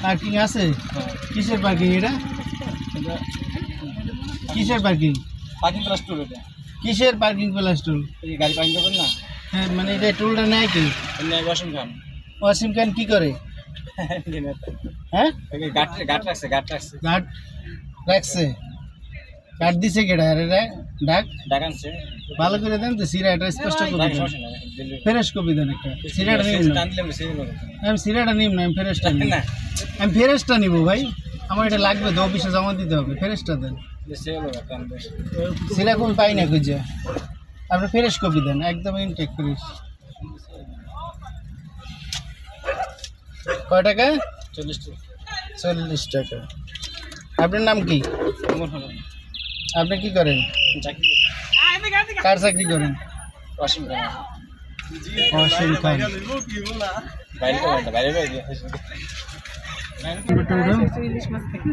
Parking আছে? কিসের parking এটা? কিসের পার্কিং? পার্কিং প্লাস টুল এটা। কিসের পার্কিং প্লাস টুল? এই গাড়ি পার্কিং করবেন না? হ্যাঁ, মানে এটা টুলটা নেয় কি? ওয়াশিং খান। ওয়াসিম খান কি করে? হ্যাঁ, গাট রাখছে। গার্ড রাখছে। গার্ড দিছে কেডা? আরে ডাক আনছে। ভালো করে দেন তো, সিরা এটা স্পষ্ট করে দেন। ফ্রেশ কপি দেন একটা। সিরাটা নিব না আমি, সিরাটা নিব না আমি, ফ্রেশটা নিব। আমি ফ্রেশটা নিব ভাই, আমার এটা লাগবে তো, অফিসে জমা দিতে হবে। ফ্রেশটা দেন। সিরা কোন পাই না খুঁজে, আপনি ফ্রেশ কপি দেন, একদম ইনটেক ফ্রেশ। কয় টাকা? 40 টাকা। আপনার নাম কি? আপনি কি করেন? কার চাকরি করেন? ওয়াশিং খান। ওয়াসিম খান। বাইরে ইলিশ মাছ থেকে